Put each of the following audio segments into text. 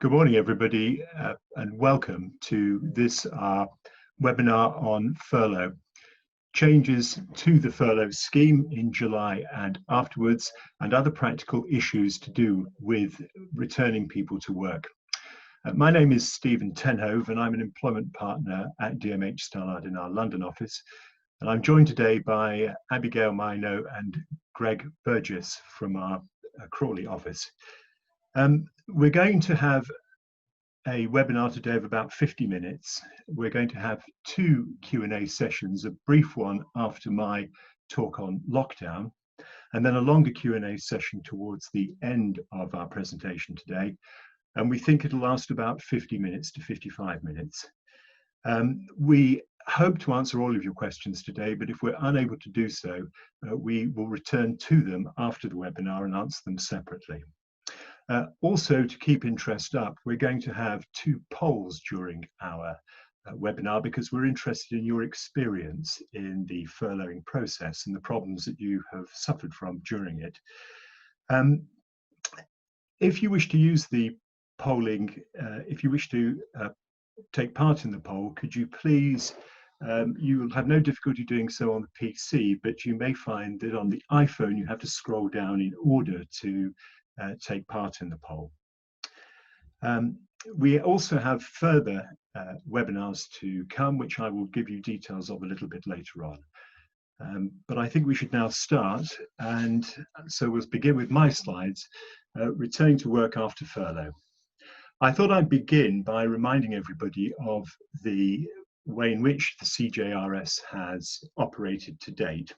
Good morning, everybody, and welcome to this webinar on furlough. Changes to the furlough scheme in July and afterwards, and other practical issues to do with returning people to work. My name is Stephen Tenhove, and I'm an employment partner at DMH Stallard in our London office. And I'm joined today by Abigail Mino and Greg Burgess from our Crawley office. We're going to have a webinar today of about 50 minutes. We're going to have two Q&A sessions, a brief one after my talk on lockdown, and then a longer Q&A session towards the end of our presentation today. And we think it'll last about 50 minutes to 55 minutes. We hope to answer all of your questions today, but if we're unable to do so, we will return to them after the webinar and answer them separately. Also, to keep interest up, we're going to have two polls during our webinar because we're interested in your experience in the furloughing process and the problems that you have suffered from during it. If you wish to use the polling, if you wish to take part in the poll, could you please, you will have no difficulty doing so on the PC, but you may find that on the iPhone you have to scroll down in order to take part in the poll. We also have further webinars to come, which I will give you details of a little bit later on. But I think we should now start, and so we'll begin with my slides, returning to work after furlough. I thought I'd begin by reminding everybody of the way in which the CJRS has operated to date.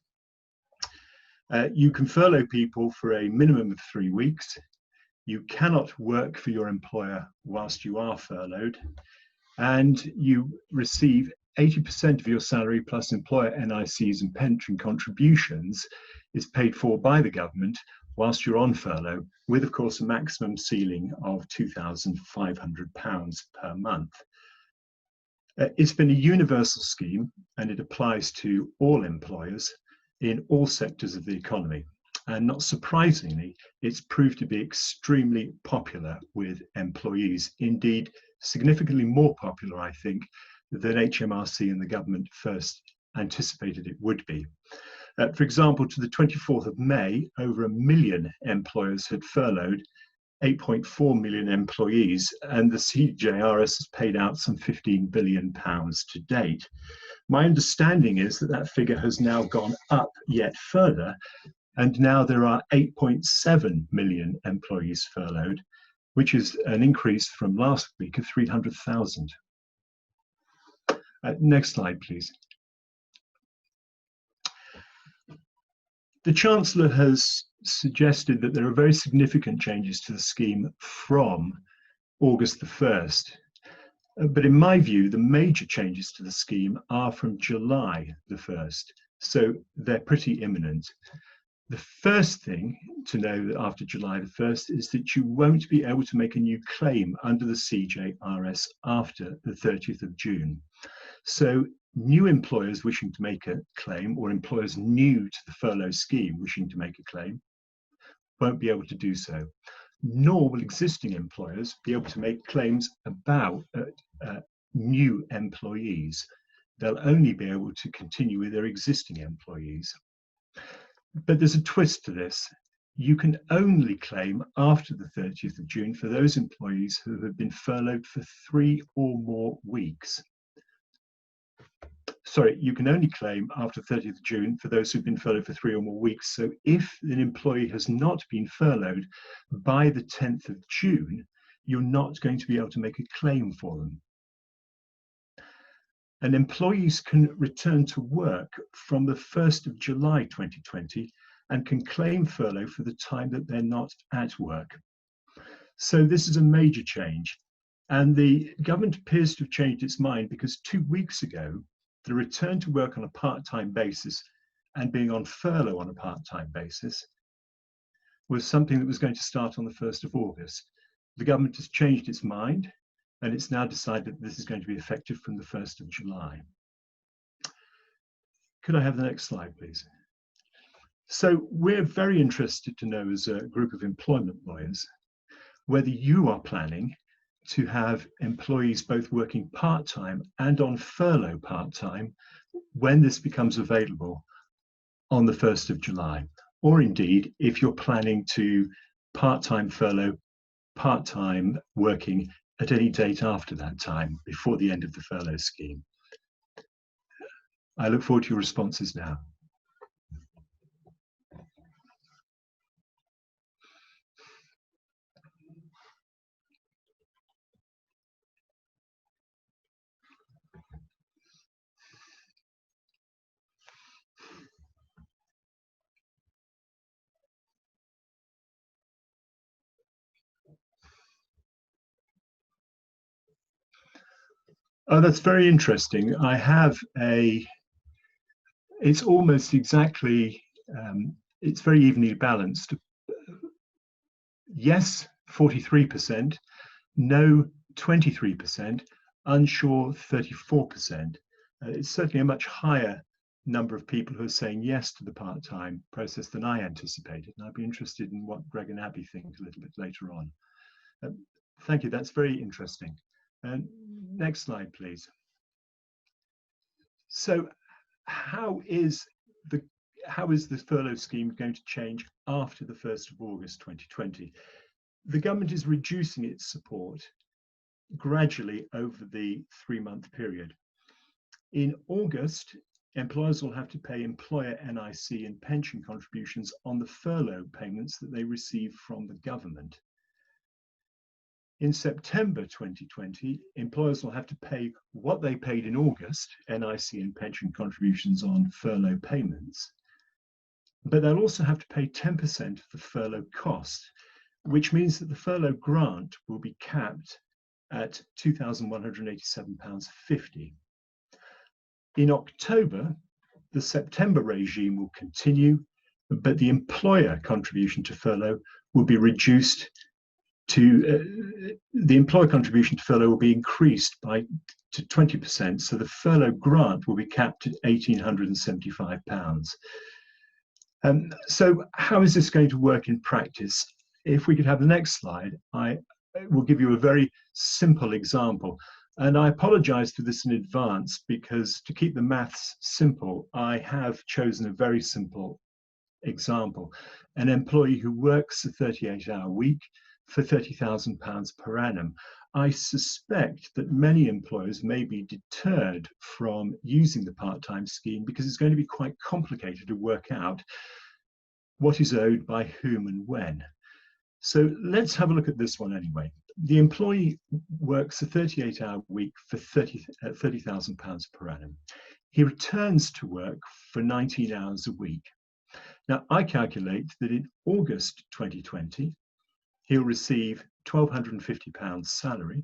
You can furlough people for a minimum of 3 weeks. You cannot work for your employer whilst you are furloughed, and you receive 80% of your salary plus employer NICs and pension contributions is paid for by the government whilst you're on furlough, with of course a maximum ceiling of £2,500 per month. It's been a universal scheme and it applies to all employers in all sectors of the economy. And not surprisingly, it's proved to be extremely popular with employees. Indeed, significantly more popular, I think, than HMRC and the government first anticipated it would be. For example, to the 24th of May, over 1 million employers had furloughed 8.4 million employees, and the CJRS has paid out some £15 billion to date. My understanding is that that figure has now gone up yet further, and now there are 8.7 million employees furloughed, which is an increase from last week of 300,000. Next slide, please. The Chancellor has suggested that there are very significant changes to the scheme from August the 1st. But in my view, the major changes to the scheme are from July the 1st, so they're pretty imminent. The first thing to know after July the 1st is that you won't be able to make a new claim under the CJRS after the 30th of June. So new employers wishing to make a claim, or employers new to the furlough scheme wishing to make a claim, won't be able to do so. Nor will existing employers be able to make claims about new employees. They'll only be able to continue with their existing employees. But there's a twist to this. You can only claim after the 30th of June for those employees who have been furloughed for 3 or more weeks. Sorry, you can only claim after 30th of June for those who've been furloughed for 3 or more weeks. So if an employee has not been furloughed by the 10th of June, you're not going to be able to make a claim for them. And employees can return to work from the 1st of July 2020 and can claim furlough for the time that they're not at work. So this is a major change. And the government appears to have changed its mind because 2 weeks ago, the return to work on a part-time basis and being on furlough on a part-time basis was something that was going to start on the 1st of August. The government has changed its mind, and it's now decided that this is going to be effective from the 1st of July. Could I have the next slide, please? So we're very interested to know, as a group of employment lawyers, whether you are planning to have employees both working part-time and on furlough part-time when this becomes available on the 1st of July. Or indeed, if you're planning to part-time furlough, part-time working at any date after that time, before the end of the furlough scheme. I look forward to your responses now. Oh, that's very interesting. I have it's almost exactly, it's very evenly balanced. Yes, 43%, no, 23%, unsure, 34%. It's certainly a much higher number of people who are saying yes to the part-time process than I anticipated. And I'd be interested in what Greg and Abby think a little bit later on. Thank you, that's very interesting. Next slide, please. So how is the furlough scheme going to change after the 1st of August 2020? The government is reducing its support gradually over the 3-month period. In August, employers will have to pay employer NIC and pension contributions on the furlough payments that they receive from the government. In September 2020, employers will have to pay what they paid in August, NIC and pension contributions on furlough payments, but they'll also have to pay 10% of the furlough cost, which means that the furlough grant will be capped at £2,187.50. In October, the September regime will continue, but the employer contribution to furlough will be reduced to the employer contribution to furlough will be increased to 20%. So the furlough grant will be capped at £1,875. So how is this going to work in practice? If we could have the next slide, I will give you a very simple example. And I apologize for this in advance, because to keep the maths simple, I have chosen a very simple example. An employee who works a 38-hour week for £30,000 per annum. I suspect that many employers may be deterred from using the part-time scheme because it's going to be quite complicated to work out what is owed by whom and when. So let's have a look at this one anyway. The employee works a 38-hour week for £30,000 per annum. He returns to work for 19 hours a week. Now, I calculate that in August 2020, he'll receive £1,250 salary.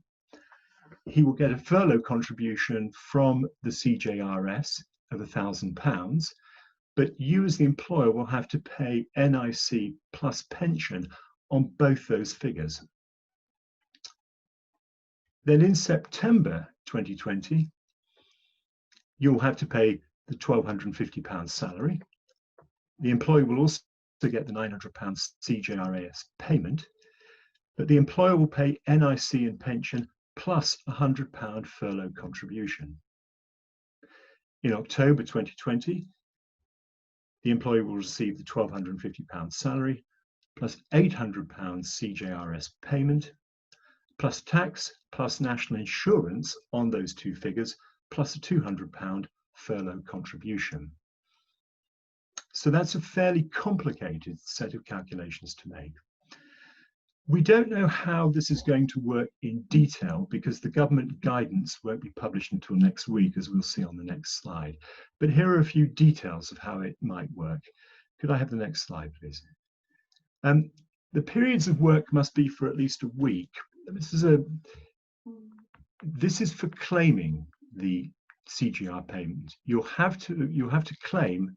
He will get a furlough contribution from the CJRS of £1,000, but you as the employer will have to pay NIC plus pension on both those figures. Then in September 2020, you'll have to pay the £1,250 salary. The employee will also get the £900 CJRS payment, but the employer will pay NIC and pension plus a £100 furlough contribution. In October 2020, the employee will receive the £1,250 salary plus £800 CJRS payment, plus tax, plus national insurance on those two figures, plus a £200 furlough contribution. So that's a fairly complicated set of calculations to make. We don't know how this is going to work in detail because the government guidance won't be published until next week, as we'll see on the next slide. But here are a few details of how it might work. Could I have the next slide, please? The periods of work must be for at least a week. This is for claiming the CGR payment. You'll have to claim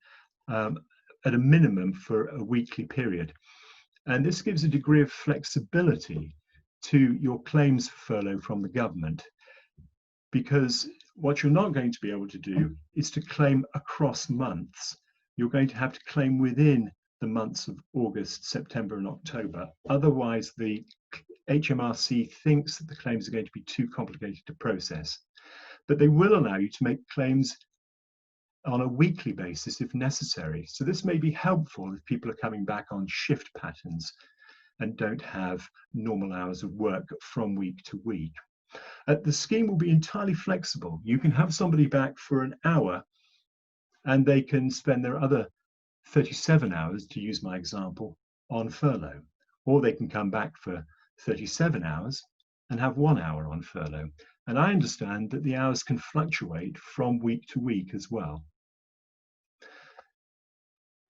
at a minimum for a weekly period. And this gives a degree of flexibility to your claims for furlough from the government, because what you're not going to be able to do is to claim across months. You're going to have to claim within the months of August, September, and October. Otherwise, the HMRC thinks that the claims are going to be too complicated to process, but they will allow you to make claims on a weekly basis if necessary. So this may be helpful if people are coming back on shift patterns and don't have normal hours of work from week to week. The scheme will be entirely flexible. You can have somebody back for an hour and they can spend their other 37 hours, to use my example, on furlough, or they can come back for 37 hours and have 1 hour on furlough. And I understand that the hours can fluctuate from week to week as well.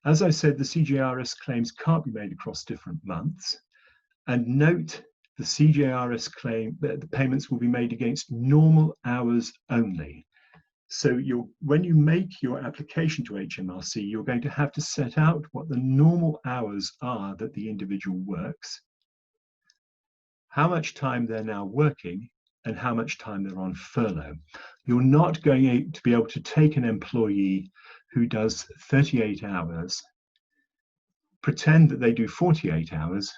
As I said, the CJRS claims can't be made across different months. And note, the CJRS claim that the payments will be made against normal hours only. So when you make your application to HMRC, you're going to have to set out what the normal hours are that the individual works, how much time they're now working, and how much time they're on furlough. You're not going to be able to take an employee who does 38 hours, pretend that they do 48 hours,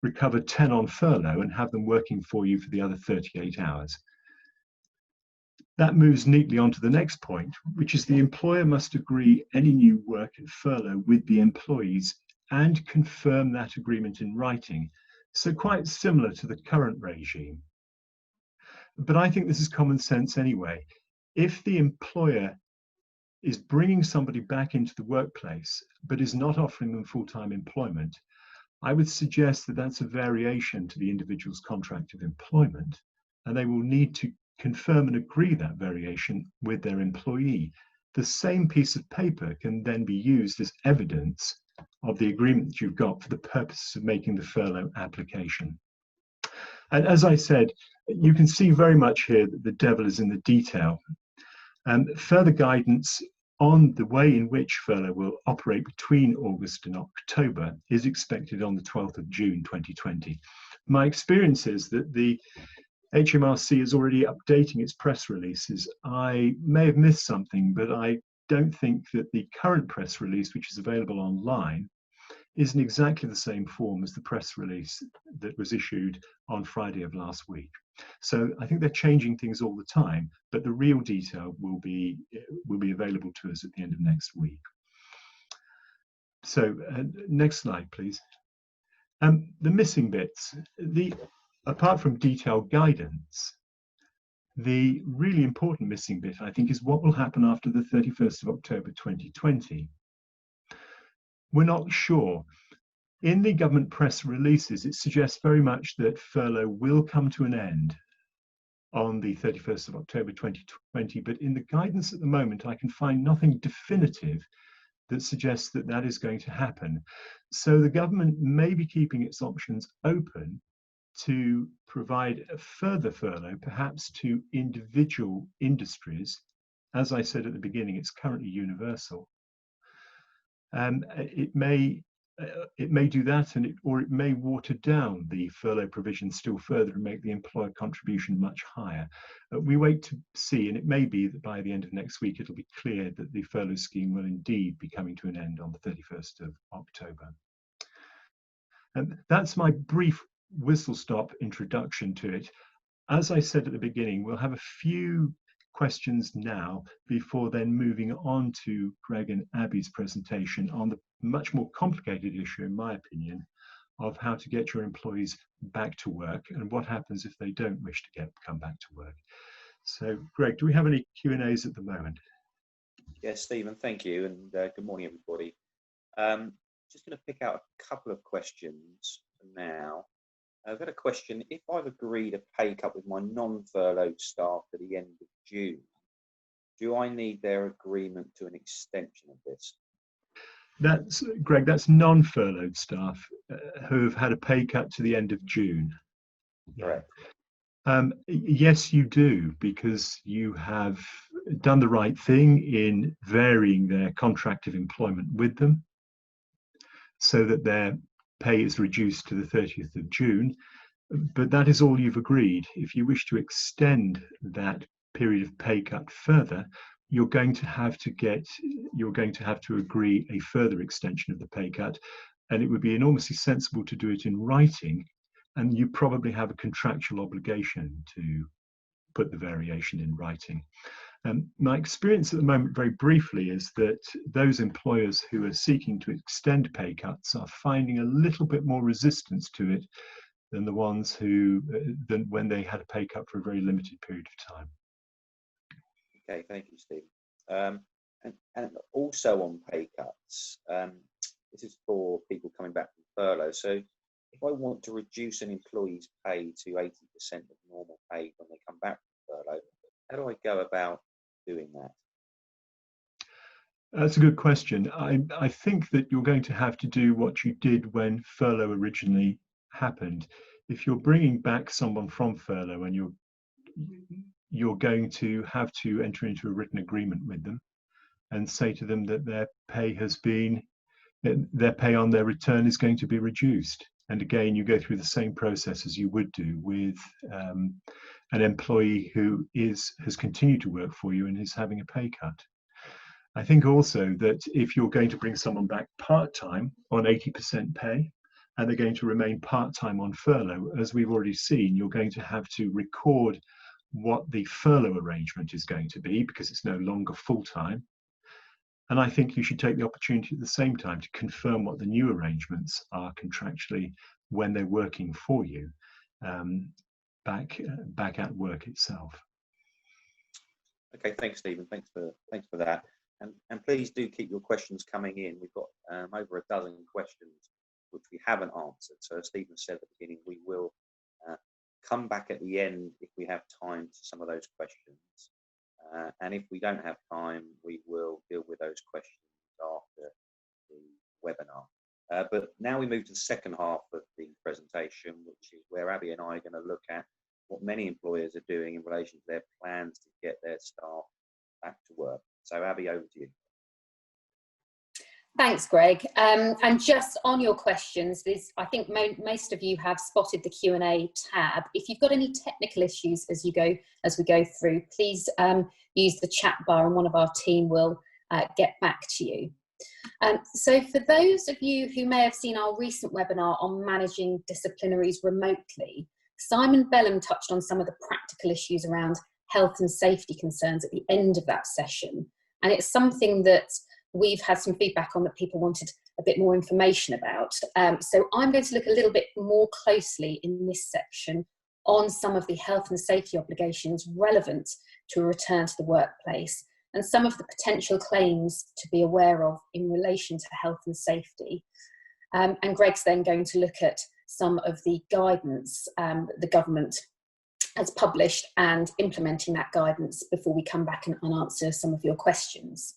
recover 10 on furlough, and have them working for you for the other 38 hours. That moves neatly on to the next point, which is the employer must agree any new work and furlough with the employees and confirm that agreement in writing. So quite similar to the current regime. But I think this is common sense anyway. If the employer is bringing somebody back into the workplace, but is not offering them full-time employment, I would suggest that that's a variation to the individual's contract of employment, and they will need to confirm and agree that variation with their employee. The same piece of paper can then be used as evidence of the agreement that you've got for the purposes of making the furlough application. And as I said, you can see very much here that the devil is in the detail. Further guidance on the way in which furlough will operate between August and October is expected on the 12th of June 2020. My experience is that the HMRC is already updating its press releases. I may have missed something, but I don't think that the current press release, which is available online, is in exactly the same form as the press release that was issued on Friday of last week. So I think they're changing things all the time, but the real detail will be available to us at the end of next week. So next slide, please. The missing bits. Apart from detailed guidance, the really important missing bit, I think, is what will happen after the 31st of October 2020. We're not sure. In the government press releases, it suggests very much that furlough will come to an end on the 31st of October 2020, but in the guidance at the moment, I can find nothing definitive that suggests that that is going to happen. So the government may be keeping its options open to provide a further furlough, perhaps to individual industries. As I said at the beginning, it's currently universal. It may do that, or it may water down the furlough provision still further and make the employer contribution much higher. We wait to see, and it may be that by the end of next week, it'll be clear that the furlough scheme will indeed be coming to an end on the 31st of October. And that's my brief whistle-stop introduction to it. As I said at the beginning, we'll have a few questions now before then moving on to Greg and Abby's presentation on the much more complicated issue, in my opinion, of how to get your employees back to work and what happens if they don't wish to come back to work. So, Greg, do we have any Q&As at the moment? Yes, Stephen, thank you, and good morning, everybody. Just going to pick out a couple of questions now. I've got a question. If I've agreed a pay cut with my non-furloughed staff to the end of June, do I need their agreement to an extension of this? That's, Greg, that's non-furloughed staff who have had a pay cut to the end of June. Correct. Yes, you do, because you have done the right thing in varying their contract of employment with them so that their pay is reduced to the 30th of June, but that is all you've agreed. If you wish to extend that period of pay cut further, you're going to have to agree a further extension of the pay cut, and it would be enormously sensible to do it in writing and you probably have a contractual obligation to put the variation in writing. My experience at the moment, very briefly, is that those employers who are seeking to extend pay cuts are finding a little bit more resistance to it than the ones who, than when they had a pay cut for a very limited period of time. Okay, thank you, Steve. And also on pay cuts, this is for people coming back from furlough. So if I want to reduce an employee's pay to 80% of normal pay when they come back from furlough, how do I go about doing that? That's a good question. I think that you're going to have to do what you did when furlough originally happened. If you're bringing back someone from furlough and you're going to have to enter into a written agreement with them and say to them that their pay on their return is going to be reduced. And again, you go through the same process as you would do with an employee who has continued to work for you and is having a pay cut. I think also that if you're going to bring someone back part-time on 80% pay, and they're going to remain part-time on furlough, as we've already seen, you're going to have to record what the furlough arrangement is going to be, because it's no longer full-time. And I think you should take the opportunity at the same time to confirm what the new arrangements are contractually when they're working for you back at work itself. Okay, thanks, Stephen. Thanks for that. And please do keep your questions coming in. We've got over a dozen questions which we haven't answered. So as Stephen said at the beginning, we will come back at the end if we have time to some of those questions. And if we don't have time, we will deal with those questions after the webinar. But now we move to the second half of the presentation, which is where Abby and I are going to look at what many employers are doing in relation to their plans to get their staff back to work. So Abby, over to you. Thanks, Greg. And just on your questions, I think most of you have spotted the Q&A tab. If you've got any technical issues as we go through, please use the chat bar and one of our team will get back to you. So for those of you who may have seen our recent webinar on managing disciplinaries remotely, Simon Bellum touched on some of the practical issues around health and safety concerns at the end of that session. And it's something that we've had some feedback on that people wanted a bit more information about. So I'm going to look a little bit more closely in this section on some of the health and safety obligations relevant to a return to the workplace and some of the potential claims to be aware of in relation to health and safety. And Greg's then going to look at some of the guidance the government has published and implementing that guidance before we come back and answer some of your questions.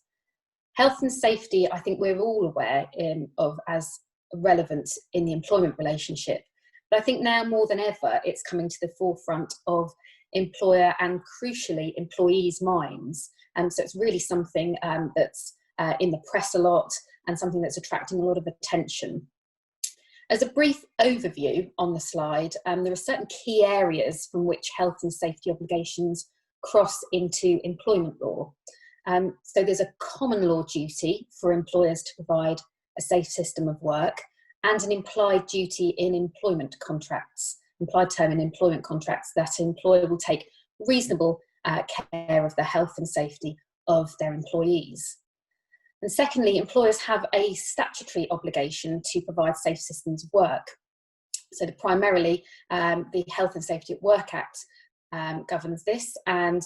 Health and safety, I think we're all aware of as relevant in the employment relationship. But I think now more than ever, it's coming to the forefront of employer and crucially employees' minds. So it's really something that's in the press a lot and something that's attracting a lot of attention. As a brief overview on the slide, there are certain key areas from which health and safety obligations cross into employment law. So there's a common law duty for employers to provide a safe system of work and an implied duty in employment contracts, implied term in employment contracts that an employer will take reasonable care of the health and safety of their employees. And secondly, employers have a statutory obligation to provide safe systems of work. So primarily, the Health and Safety at Work Act governs this, and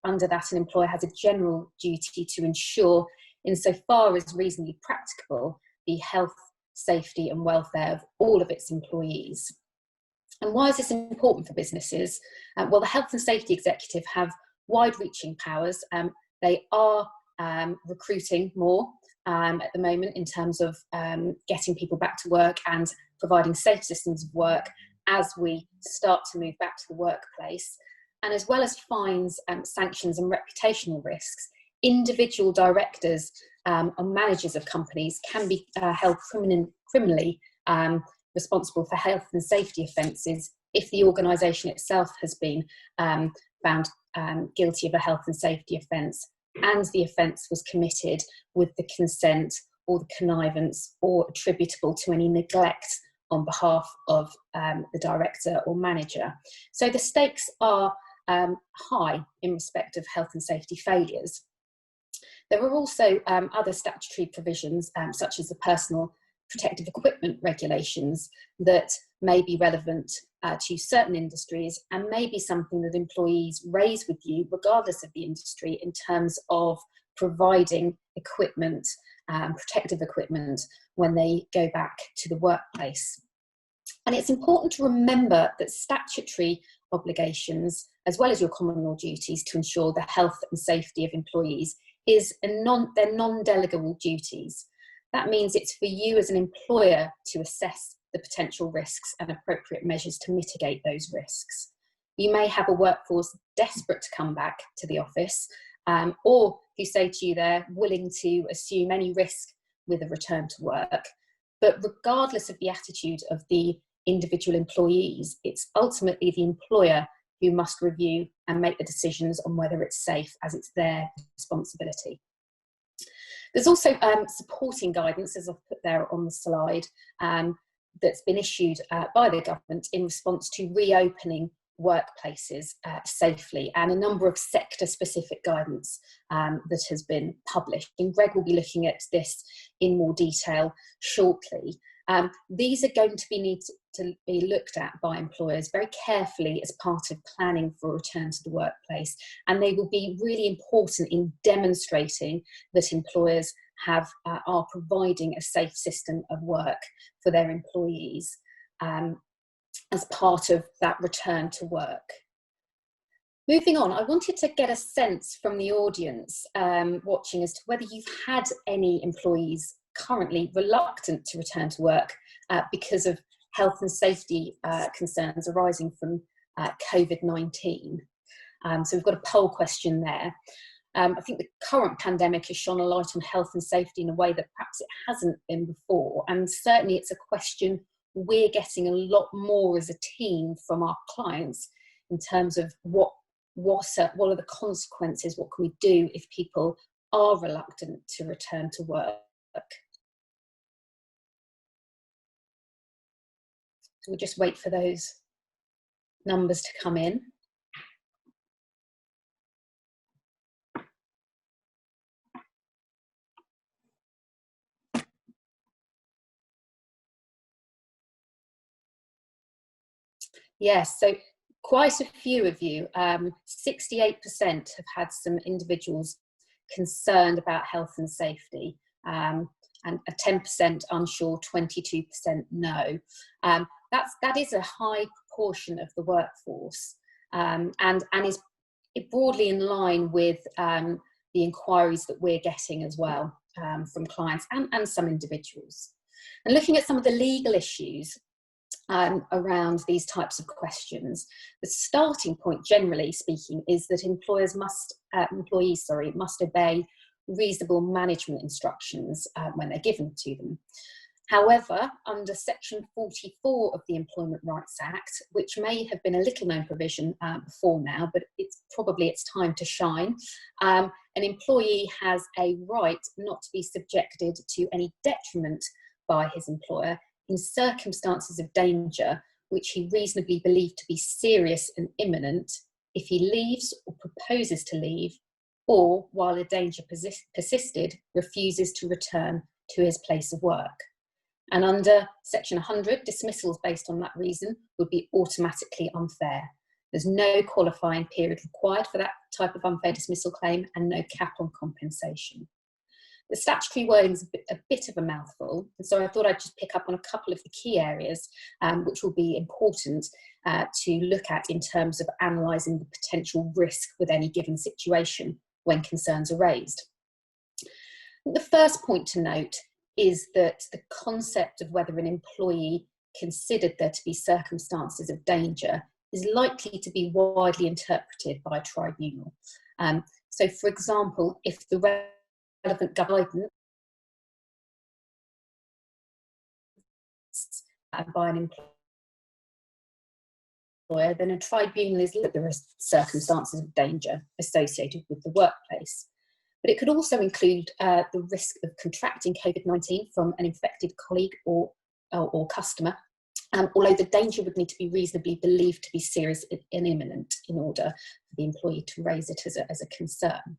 under that, an employer has a general duty to ensure, insofar as reasonably practicable, the health, safety and welfare of all of its employees. And why is this important for businesses? Well, the Health and Safety Executive have wide-reaching powers. They are recruiting more at the moment in terms of getting people back to work and providing safe systems of work as we start to move back to the workplace. And as well as fines, sanctions and reputational risks, individual directors and managers of companies can be held criminally responsible for health and safety offences if the organisation itself has been found guilty of a health and safety offence and the offence was committed with the consent or the connivance or attributable to any neglect on behalf of the director or manager. So the stakes are high in respect of health and safety failures. There are also other statutory provisions, such as the personal protective equipment regulations, that may be relevant to certain industries and may be something that employees raise with you, regardless of the industry, in terms of providing equipment, protective equipment, when they go back to the workplace. And it's important to remember that statutory obligations, as well as your common law duties to ensure the health and safety of employees, they're non-delegable duties. That means it's for you as an employer to assess the potential risks and appropriate measures to mitigate those risks. You may have a workforce desperate to come back to the office, or who say to you they're willing to assume any risk with a return to work. But regardless of the attitude of the individual employees, it's ultimately the employer who must review and make the decisions on whether it's safe, as it's their responsibility. There's also supporting guidance, as I've put there on the slide, that's been issued by the government in response to reopening workplaces safely, and a number of sector-specific guidance that has been published. And Greg will be looking at this in more detail shortly. These are going to need to be looked at by employers very carefully as part of planning for a return to the workplace, and they will be really important in demonstrating that employers are providing a safe system of work for their employees as part of that return to work. Moving on, I wanted to get a sense from the audience watching as to whether you've had any employees currently reluctant to return to work because of health and safety concerns arising from COVID-19. So we've got a poll question there. I think the current pandemic has shone a light on health and safety in a way that perhaps it hasn't been before, and certainly it's a question we're getting a lot more as a team from our clients in terms of what are the consequences, what can we do if people are reluctant to return to work. So we'll just wait for those numbers to come in. Yes, so quite a few of you, 68% have had some individuals concerned about health and safety, and a 10% unsure, 22% no. That is a high proportion of the workforce, and is broadly in line with the inquiries that we're getting as well from clients and some individuals. And looking at some of the legal issues around these types of questions, the starting point, generally speaking, is that employees must obey reasonable management instructions when they're given to them. However, under Section 44 of the Employment Rights Act, which may have been a little known provision before now, but it's time to shine, an employee has a right not to be subjected to any detriment by his employer in circumstances of danger which he reasonably believed to be serious and imminent if he leaves or proposes to leave, or while a danger persisted, refuses to return to his place of work. And under Section 100, dismissals based on that reason would be automatically unfair. There's no qualifying period required for that type of unfair dismissal claim and no cap on compensation. The statutory wording is a bit of a mouthful, and so I thought I'd just pick up on a couple of the key areas which will be important to look at in terms of analysing the potential risk with any given situation when concerns are raised. The first point to note is that the concept of whether an employee considered there to be circumstances of danger is likely to be widely interpreted by a tribunal. So, for example, if the relevant guidance by an employer, then a tribunal is that there are circumstances of danger associated with the workplace. But it could also include the risk of contracting COVID-19 from an infected colleague or customer, although the danger would need to be reasonably believed to be serious and imminent in order for the employee to raise it as a concern.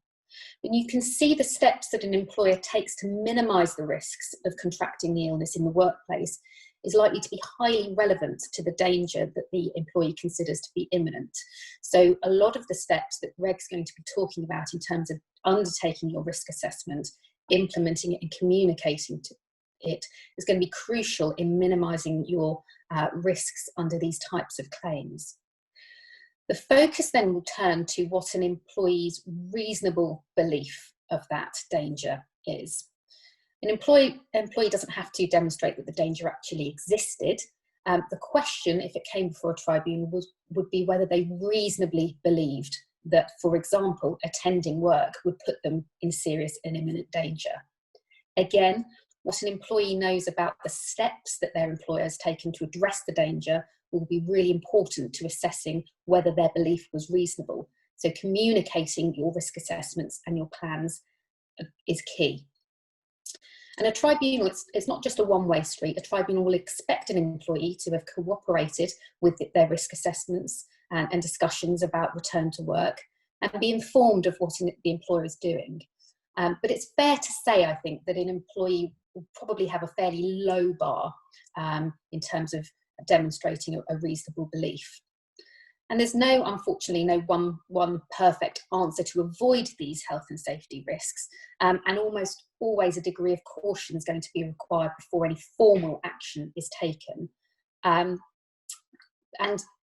And you can see the steps that an employer takes to minimise the risks of contracting the illness in the workplace is likely to be highly relevant to the danger that the employee considers to be imminent. So a lot of the steps that Greg's going to be talking about in terms of undertaking your risk assessment, implementing it and communicating it is going to be crucial in minimising your risks under these types of claims. The focus then will turn to what an employee's reasonable belief of that danger is. An employee doesn't have to demonstrate that the danger actually existed. The question, if it came before a tribunal, would be whether they reasonably believed that, for example, attending work would put them in serious and imminent danger. Again, what an employee knows about the steps that their employer has taken to address the danger will be really important to assessing whether their belief was reasonable. So communicating your risk assessments and your plans is key. And a tribunal, it's not just a one-way street. A tribunal will expect an employee to have cooperated with their risk assessments and discussions about return to work and be informed of what the employer is doing. But it's fair to say, I think, that an employee will probably have a fairly low bar in terms of demonstrating a reasonable belief. And there's unfortunately, no one perfect answer to avoid these health and safety risks. And almost always a degree of caution is going to be required before any formal action is taken. And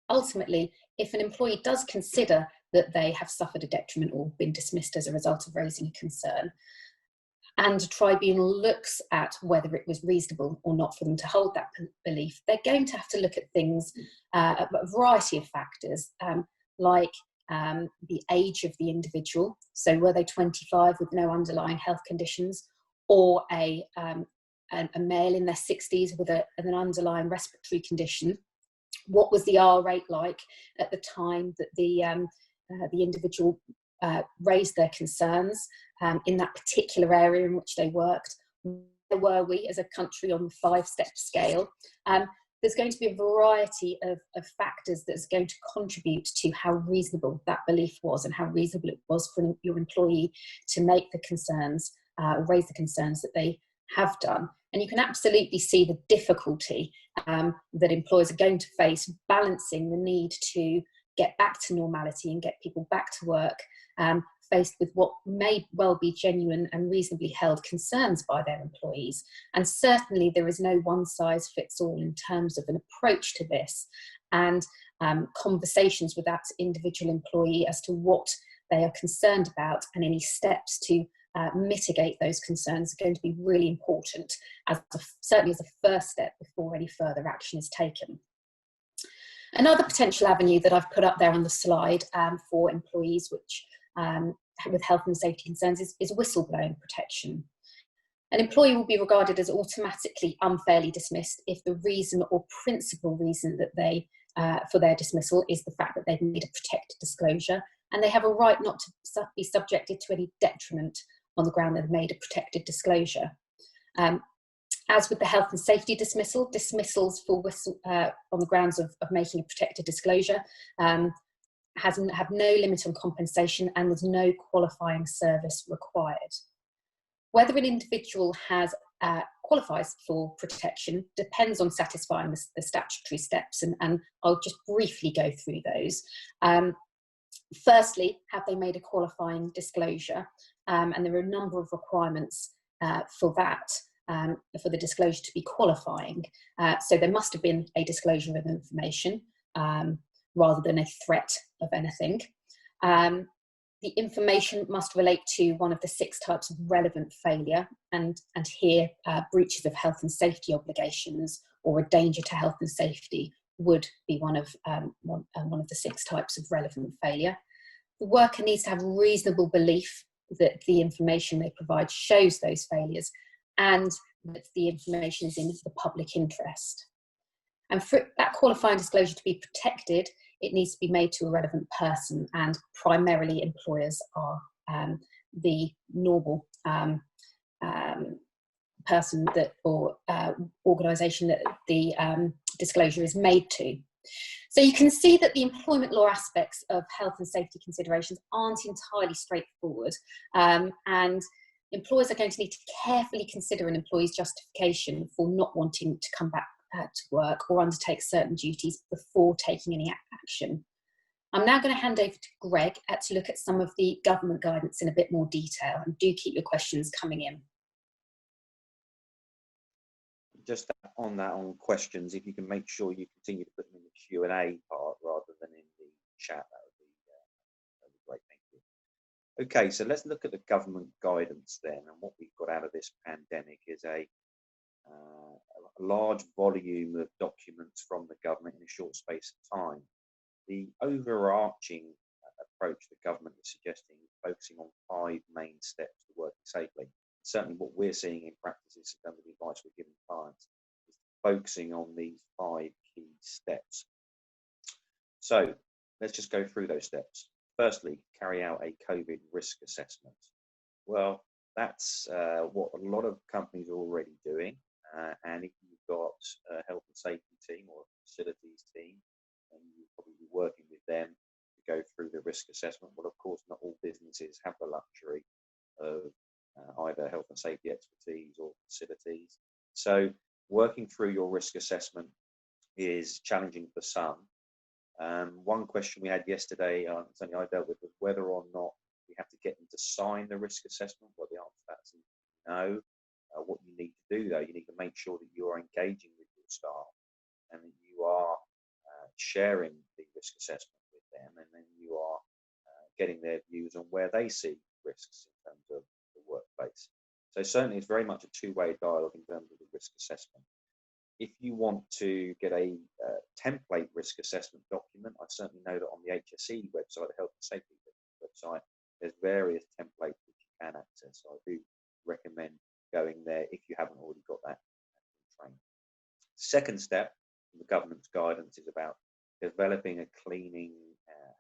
ultimately, if an employee does consider that they have suffered a detriment or been dismissed as a result of raising a concern, and a tribunal looks at whether it was reasonable or not for them to hold that belief, they're going to have to look at things, a variety of factors, like the age of the individual. So were they 25 with no underlying health conditions, or a male in their 60s with an underlying respiratory condition? What was the R rate like at the time that the individual raised their concerns in that particular area in which they worked? Where were we as a country on the 5-step scale? There's going to be a variety of factors that's going to contribute to how reasonable that belief was and how reasonable it was for your employee to make the concerns, raise the concerns that they have done. And you can absolutely see the difficulty that employers are going to face balancing the need to get back to normality and get people back to work, faced with what may well be genuine and reasonably held concerns by their employees. And certainly there is no one-size-fits-all in terms of an approach to this, and conversations with that individual employee as to what they are concerned about and any steps to mitigate those concerns are going to be really important, certainly as a first step before any further action is taken. Another potential avenue that I've put up there on the slide for employees with health and safety concerns is whistleblowing protection. An employee will be regarded as automatically unfairly dismissed if the reason or principal reason that they for their dismissal is the fact that they've made a protected disclosure, and they have a right not to be subjected to any detriment on the ground that they've made a protected disclosure. As with the health and safety dismissals for on the grounds of making a protected disclosure have no limit on compensation, and there's no qualifying service required. Whether an individual qualifies for protection depends on satisfying the statutory steps, and I'll just briefly go through those. Firstly, have they made a qualifying disclosure? And there are a number of requirements for that, for the disclosure to be qualifying. So there must have been a disclosure of information rather than a threat of anything. The information must relate to one of the 6 types of relevant failure, and here breaches of health and safety obligations or a danger to health and safety would be one of the 6 types of relevant failure. The worker needs to have reasonable belief that the information they provide shows those failures and that the information is in the public interest. And for that qualifying disclosure to be protected, it needs to be made to a relevant person, and primarily employers are the normal person that or organisation that the disclosure is made to. So you can see that the employment law aspects of health and safety considerations aren't entirely straightforward, and employers are going to need to carefully consider an employee's justification for not wanting to come back to work or undertake certain duties before taking any action. I'm now going to hand over to Greg to look at some of the government guidance in a bit more detail, and do keep your questions coming in. Just on questions, if you can make sure you continue to put them in the Q&A part rather than in the chat, that would be great. Thank you. Okay, so let's look at the government guidance then, and what we've got out of this pandemic is a large volume of documents from the government in a short space of time. The overarching approach the government is suggesting is focusing on 5 main steps to working safely. Certainly what we're seeing in practice is some of the advice we're giving clients is focusing on these 5 key steps. So let's just go through those steps. Firstly, carry out a COVID risk assessment. Well, that's what a lot of companies are already doing. And if you've got a health and safety team or a facilities team, and you'll probably be working with them to go through the risk assessment. Well, of course, not all businesses have the luxury of either health and safety expertise or facilities. So working through your risk assessment is challenging for some. One question we had yesterday, something I dealt with, was whether or not we have to get them to sign the risk assessment. Well, the answer to that is no. What you need to do, though, you need to make sure that you are engaging with your staff and that you are sharing the risk assessment with them, and then you are getting their views on where they see risks in terms of the workplace. So certainly it's very much a two-way dialogue in terms of the risk assessment. If you want to get a template risk assessment document, I certainly know that on the HSE website, the Health and Safety website, there's various templates which you can access. So I do recommend going there if you haven't already got that training. Second step in the government's guidance is about developing a cleaning,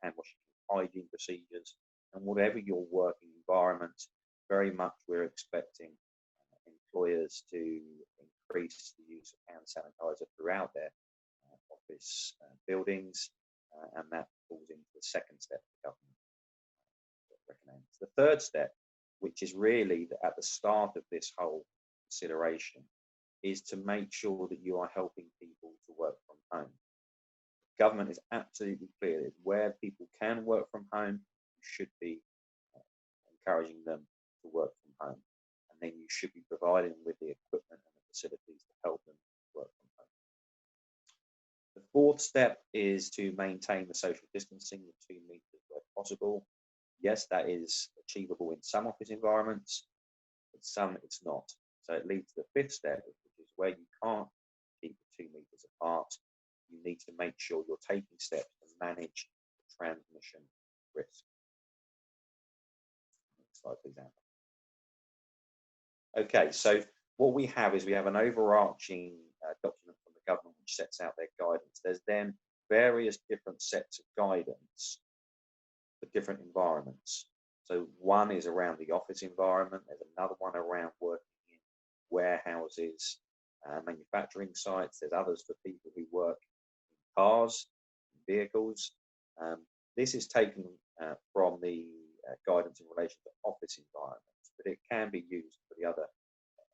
hand washing, hygiene procedures, and whatever your working environment, very much we're expecting employers to increase the use of hand sanitizer throughout their office buildings, and that falls into the second step the government recommends. The third step, which is really at the start of this whole consideration, is to make sure that you are helping people to work from home. The government is absolutely clear that where people can work from home, you should be encouraging them to work from home. And then you should be providing them with the equipment and the facilities to help them work from home. The fourth step is to maintain the social distancing of 2 meters where possible. Yes, that is achievable in some office environments, but some it's not. So it leads to the fifth step, which is where you can't keep the 2 meters apart. You need to make sure you're taking steps to manage the transmission risk. Next slide, please, Amber. Okay, so what we have is we have an overarching document from the government which sets out their guidance. There's then various different sets of guidance for different environments. So one is around the office environment. There's another one around working in warehouses, manufacturing sites. There's others for people who work in cars, vehicles. This is taken from the guidance in relation to office environments, but it can be used for the other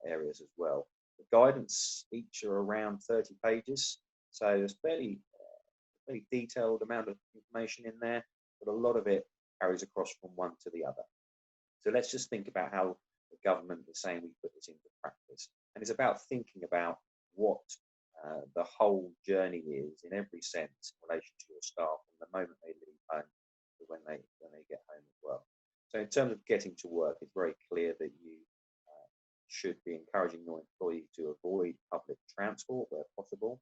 areas as well. The guidance each are around 30 pages, so there's fairly detailed amount of information in there, but a lot of it carries across from one to the other. So let's just think about how the government is saying we put this into practice. And it's about thinking about what the whole journey is in every sense in relation to your staff from the moment they leave home to when they get home as well. So in terms of getting to work, it's very clear that you should be encouraging your employee to avoid public transport where possible.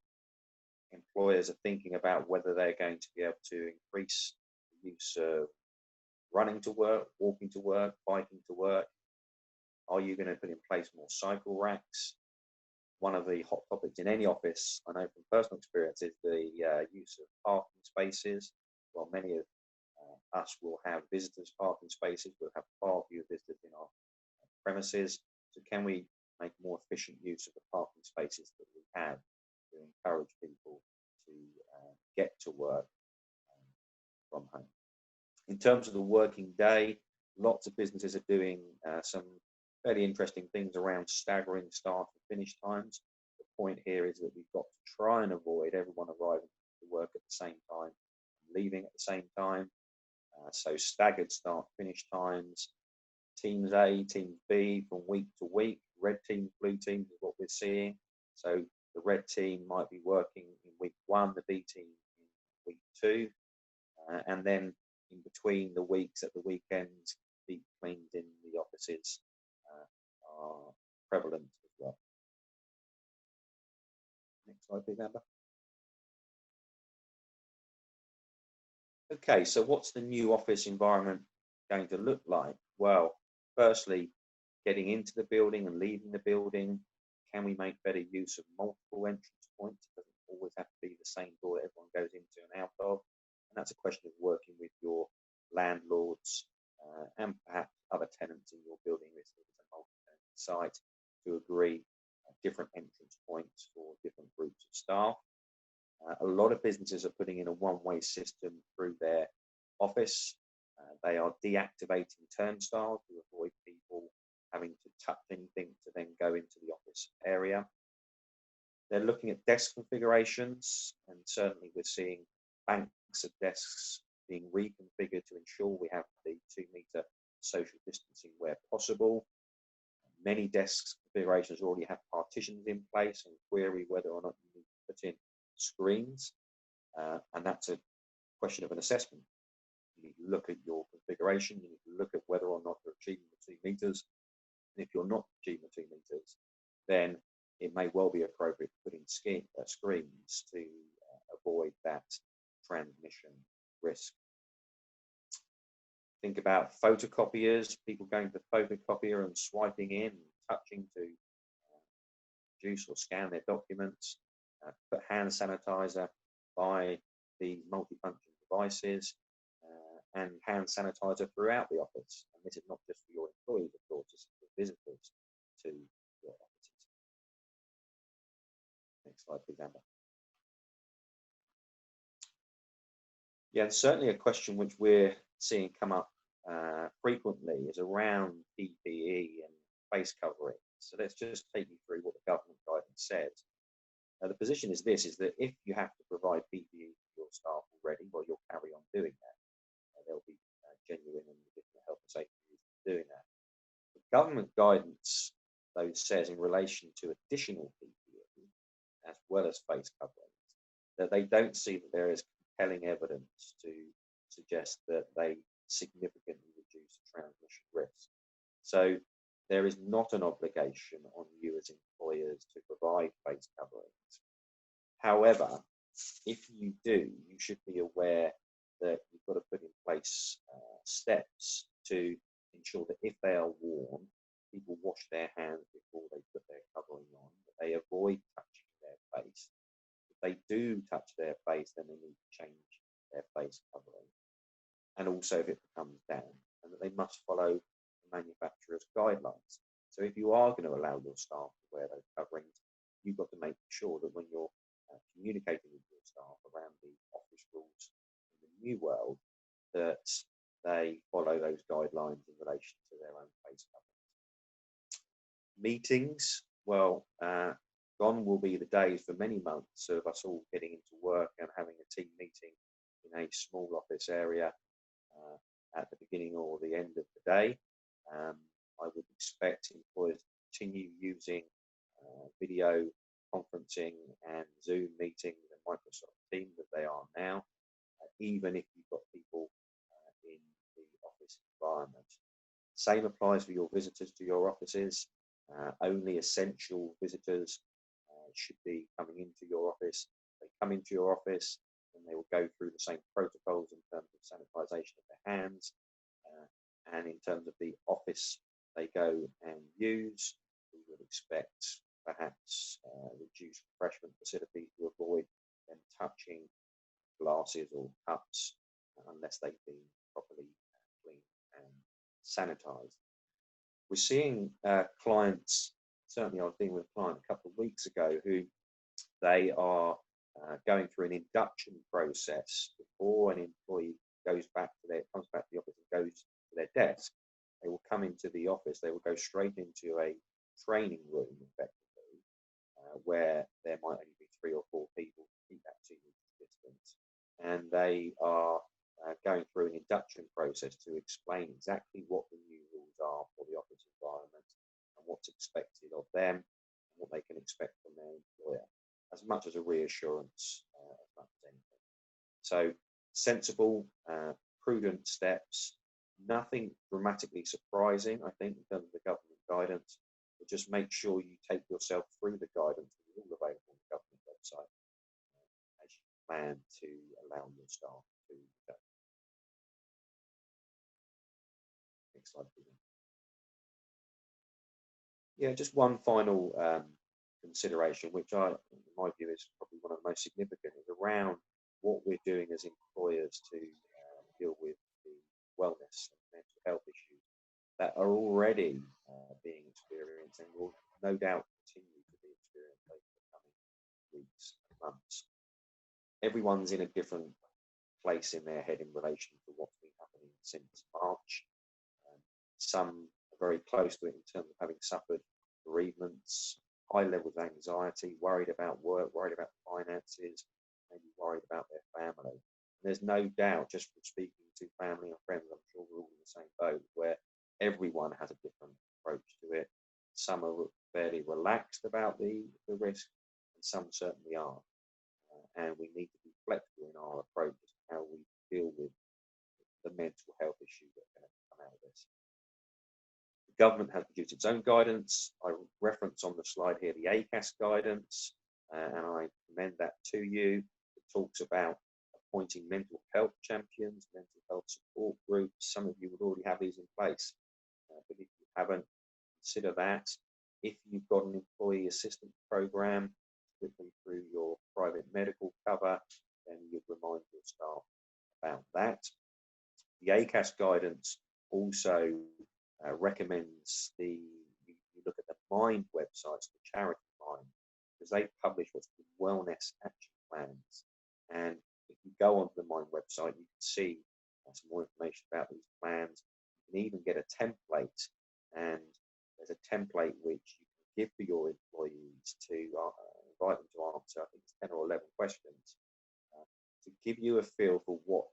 Employers are thinking about whether they're going to be able to increase the use of running to work, walking to work, biking to work. Are you going to put in place more cycle racks? One of the hot topics in any office, I know from personal experience, is the use of parking spaces. Well, many of us will have visitors parking spaces. We'll have far fewer visitors in our premises. So can we make more efficient use of the parking spaces that we have? to encourage people to get to work from home. In terms of the working day, lots of businesses are doing some fairly interesting things around staggering start and finish times. The point here is that we've got to try and avoid everyone arriving to work at the same time and leaving at the same time. So staggered start finish times, teams A, teams B from week to week, red team, blue team is what we're seeing. So the red team might be working in week 1, the B team in week 2, and then in between the weeks at the weekends, deep cleans in the offices are prevalent as well. Next slide, please, Amber. Okay, so what's the new office environment going to look like? Well, firstly, getting into the building and leaving the building. Can we make better use of multiple entrance points? It doesn't always have to be the same door that everyone goes into and out of. And that's a question of working with your landlords and perhaps other tenants in your building if it's a multi-tenant site to agree different entrance points for different groups of staff. A lot of businesses are putting in a one-way system through their office. They are deactivating turnstiles to avoid people having to touch anything to then go into the office area. They're looking at desk configurations, and certainly we're seeing banks of desks being reconfigured to ensure we have the 2-meter social distancing where possible. Many desk configurations already have partitions in place and query whether or not you need to put in screens, and that's a question of an assessment. You need to look at your configuration, you need to look at whether or not you're achieving the 2 meters, and if you're not achieving the 2 meters, then it may well be appropriate to put in screens to avoid that transmission risk. Think about photocopiers, people going to the photocopier and swiping in, touching to produce or scan their documents, put hand sanitizer by the multifunction devices, and hand sanitizer throughout the office. And this is not just for your employees, of course, it's for visitors to your offices. Next slide, please, Amber. Yeah, certainly a question which we're seeing come up frequently is around PPE and face covering. So let's just take you through what the government guidance says. The position is this, is that if you have to provide PPE for your staff already, well, you'll carry on doing that. There'll be genuine and legitimate health and safety reasons for doing that. The government guidance, though, says in relation to additional PPE, as well as face coverings, that they don't see that there is compelling evidence to suggest that they significantly reduce the transmission risk. So there is not an obligation on you as employers to provide face coverings. However, if you do, you should be aware that you've got to put in place steps to ensure that if they are worn, people wash their hands before they put their covering on, that they avoid touching their face. If they do touch their face, then they need to change their face covering. And also if it becomes down, and that they must follow the manufacturer's guidelines. So if you are going to allow your staff to wear those coverings, you've got to make sure that when you're communicating with your staff around the office rules in the new world, that they follow those guidelines in relation to their own face coverings. Meetings, well, gone will be the days for many months of us all getting into work and having a team meeting in a small office area at the beginning or the end of the day. I would expect employers to continue using video conferencing and Zoom meetings and Microsoft Teams as they are now, even if you've got people in the office environment. Same applies for your visitors to your offices. Only essential visitors should be coming into your office. They come into your office and they will go through the same protocols in terms of sanitization of their hands, and in terms of the office they go and use, we would expect perhaps reduced refreshment facilities to avoid them touching glasses or cups unless they've been properly cleaned and sanitized. We're seeing clients, certainly I was dealing with a client a couple of weeks ago who They are going through an induction process before an employee comes back to the office and goes to their desk. They will come into the office. They will go straight into a training room, effectively, where there might only be 3 or 4 people to keep that 2 meter distance, and they are going through an induction process to explain exactly what the new rules are for the office environment and what's expected of them and what they can expect from their employer, as much as a reassurance as much as anything. So sensible, prudent steps, nothing dramatically surprising, I think, in terms of the government guidance, but just make sure you take yourself through the guidance that is all available on the government website as you plan to allow your staff to go. Next slide, please. Yeah, just one final consideration, which in my view is probably one of the most significant, is around what we're doing as employers to deal with the wellness and mental health issues that are already being experienced and will no doubt continue to be experienced over the coming weeks and months. Everyone's in a different place in their head in relation to what's been happening since March. Some are very close to it in terms of having suffered bereavements, high levels of anxiety, worried about work, worried about finances, maybe worried about their family. And there's no doubt, just from speaking to family and friends, I'm sure we're all in the same boat, where everyone has a different approach to it. Some are fairly relaxed about the risk, and some certainly aren't. And we need to be flexible in our approach to how we deal with the mental health issues that are going to come out of this. The government has produced its own guidance. I reference on the slide here the ACAS guidance, and I commend that to you. It talks about appointing mental health champions, mental health support groups. Some of you would already have these in place, but if you haven't, consider that. If you've got an employee assistance program, particularly through your private medical cover, then you'd remind your staff about that. The ACAS guidance also recommends you look at the Mind websites, the charity Mind, because they publish what's called wellness action plans. And if you go onto the Mind website, you can see some more information about these plans. You can even get a template, and there's a template which you can give to your employees to invite them to answer, I think it's 10 or 11 questions, to give you a feel for what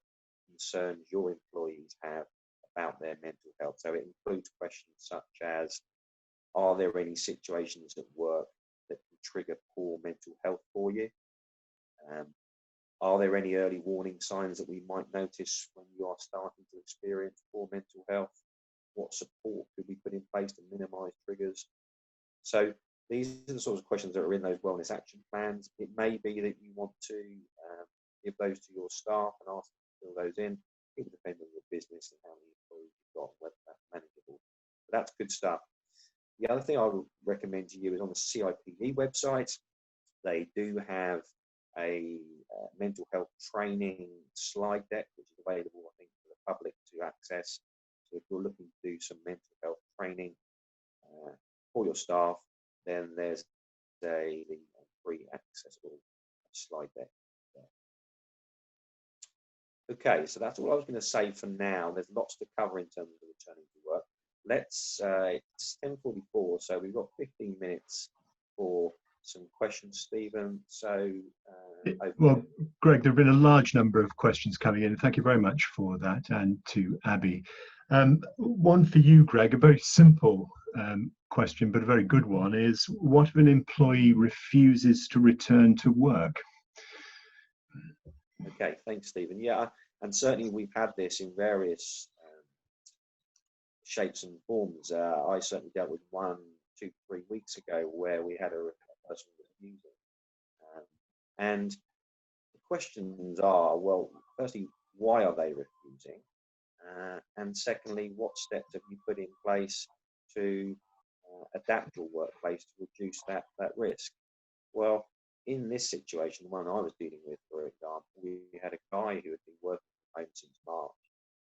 concerns your employees have about their mental health. So it includes questions such as, are there any situations at work that can trigger poor mental health for you? Are there any early warning signs that we might notice when you are starting to experience poor mental health? What support could we put in place to minimize triggers? So these are the sorts of questions that are in those wellness action plans. It may be that you want to give those to your staff and ask them to fill those in. It will depend on your business and how many employees you've got, whether that's manageable. But that's good stuff. The other thing I would recommend to you is on the CIPD website. They do have a mental health training slide deck, which is available, I think, for the public to access. So if you're looking to do some mental health training for your staff, then there's a free accessible slide deck there. Okay, so that's all I was going to say for now. There's lots to cover in terms of returning to work. It's 10:44, so we've got 15 minutes for some questions, Stephen. So, well, Greg, there have been a large number of questions coming in. Thank you very much for that, and to Abby. One for you, Greg, a very simple question, but a very good one, is what if an employee refuses to return to work? Okay, thanks, Stephen. Yeah, and certainly we've had this in various shapes and forms. I certainly dealt with 1, 2, 3 weeks ago where we had a person refusing. And the questions are, well, firstly, why are they refusing? And secondly, what steps have you put in place to adapt your workplace to reduce that risk? Well, in this situation, the one I was dealing with, for example, we had a guy who had been working from home since March.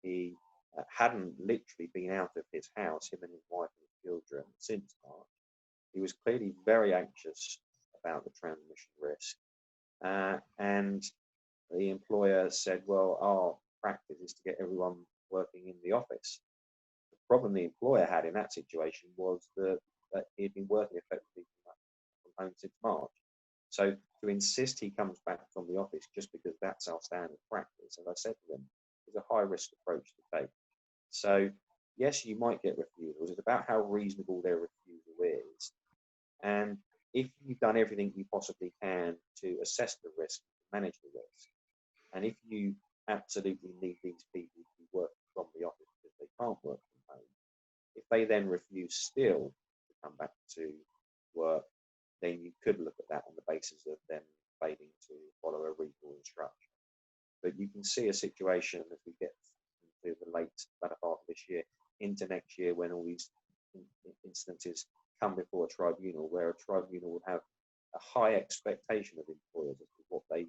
He hadn't literally been out of his house, him and his wife and his children, since March. He was clearly very anxious about the transmission risk. And the employer said, well, our practice is to get everyone working in the office. The problem the employer had in that situation was that he'd been working effectively from home since March. So to insist he comes back from the office just because that's our standard practice, as I said to them, is a high risk approach to take. So yes, you might get refusals. It's about how reasonable their refusal is. And if you've done everything you possibly can to assess the risk, manage the risk, and if you absolutely need these people to work from the office because they can't work from home, if they then refuse still to come back to work, then you could look at that on the basis of them failing to follow a recall instruction. But you can see a situation as we get into the latter part of this year, into next year, when all these instances come before a tribunal, where a tribunal will have a high expectation of employers as to what they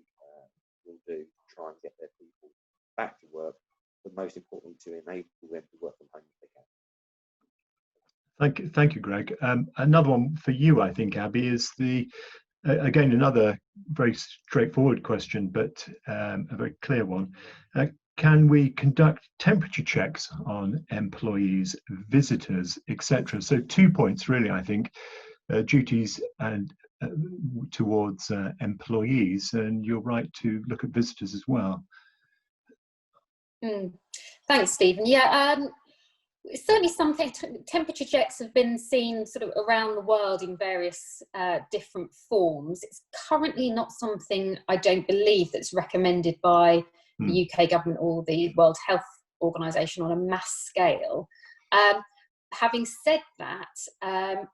will do to try and get their people back to work, but most importantly to enable them to work from home if they can. Thank you, Greg. Another one for you, I think, Abby, is again another very straightforward question, but a very clear one. Can we conduct temperature checks on employees, visitors, etc.? So 2 points really, I think, duties and towards employees, and you're right to look at visitors as well. Thanks, Stephen. Yeah, certainly something. Temperature checks have been seen sort of around the world in various different forms. It's currently not something, I don't believe, that's recommended by the UK government or the World Health Organization on a mass scale. Having said that,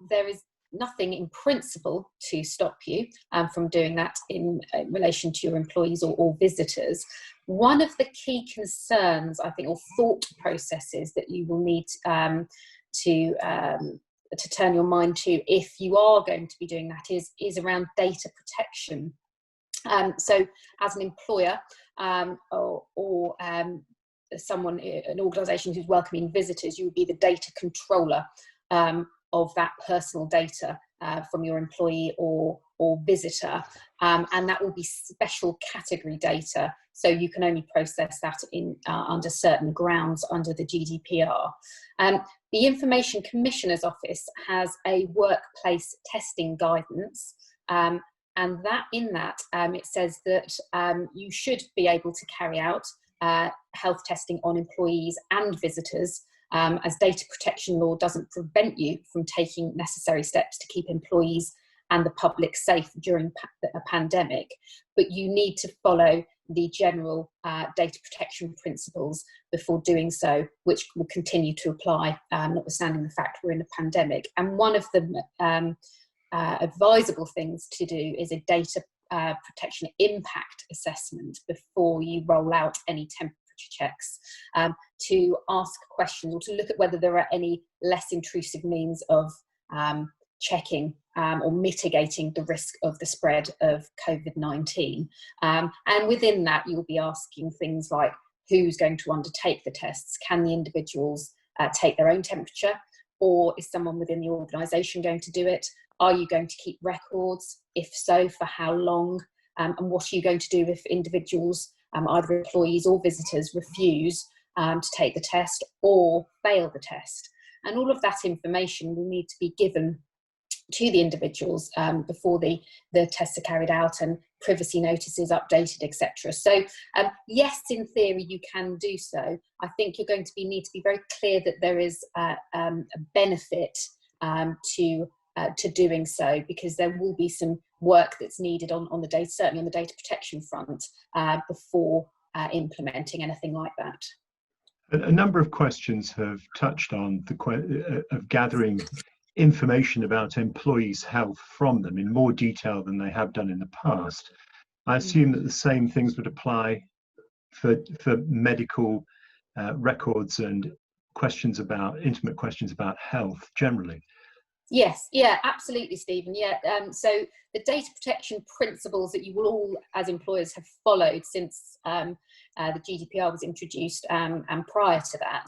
there is nothing in principle to stop you from doing that in relation to your employees or visitors. One of the key concerns, I think, or thought processes that you will need to turn your mind to if you are going to be doing that is around data protection. So as an employer or someone, an organisation who's welcoming visitors, you would be the data controller of that personal data from your employee or visitor, and that will be special category data, so you can only process that in under certain grounds under the GDPR. The Information Commissioner's Office has a workplace testing guidance, and that it says that you should be able to carry out health testing on employees and visitors, as data protection law doesn't prevent you from taking necessary steps to keep employees and the public safe during a pandemic, but you need to follow the general data protection principles before doing so, which will continue to apply, notwithstanding the fact we're in a pandemic. And one of the advisable things to do is a data protection impact assessment before you roll out any temperature checks, to ask questions or to look at whether there are any less intrusive means of checking or mitigating the risk of the spread of COVID-19. And within that, you'll be asking things like, who's going to undertake the tests? Can the individuals take their own temperature, or is someone within the organisation going to do it? Are you going to keep records? If so, for how long? And what are you going to do if individuals, either employees or visitors, refuse to take the test or fail the test? And all of that information will need to be given to the individuals before the tests are carried out, and privacy notices updated, etc. So yes, in theory you can do so. I think you're going to need to be very clear that there is a benefit to doing so, because there will be some work that's needed on the data, certainly on the data protection front, before implementing anything like that. A number of questions have touched on the of gathering information about employees' health from them in more detail than they have done in the past. I assume that the same things would apply for medical records and questions about intimate questions about health generally. Yes, yeah, absolutely, Stephen. Yeah, so the data protection principles that you will all, as employers, have followed since the GDPR was introduced and prior to that,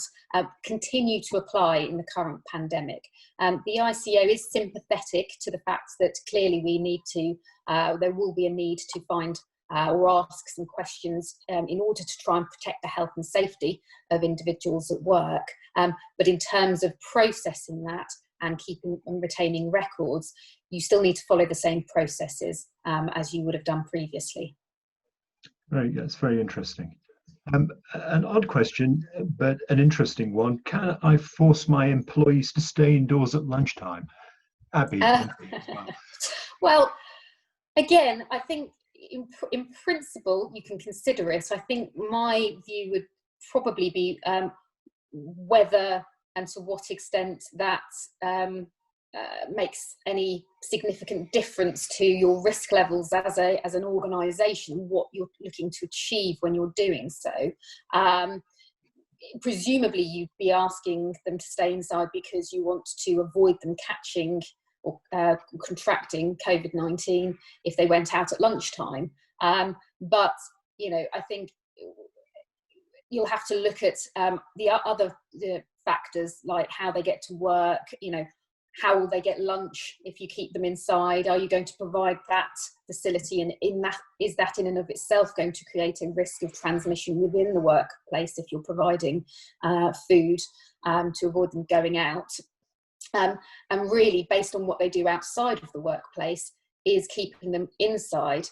continue to apply in the current pandemic. The ICO is sympathetic to the fact that clearly we need to, there will be a need to find or ask some questions in order to try and protect the health and safety of individuals at work. But in terms of processing that and keeping and retaining records, you still need to follow the same processes as you would have done previously. That's very interesting. An odd question, but an interesting one. Can I force my employees to stay indoors at lunchtime? Abby. Well, again, I think in principle you can consider it. I think my view would probably be whether and to what extent that makes any significant difference to your risk levels as an organisation, what you're looking to achieve when you're doing so. Presumably you'd be asking them to stay inside because you want to avoid them catching or contracting COVID-19 if they went out at lunchtime. But, you know, I think you'll have to look at the other factors, like how they get to work, you know, how will they get lunch if you keep them inside? Are you going to provide that facility? And is that in and of itself going to create a risk of transmission within the workplace if you're providing food to avoid them going out? And really, based on what they do outside of the workplace, is keeping them inside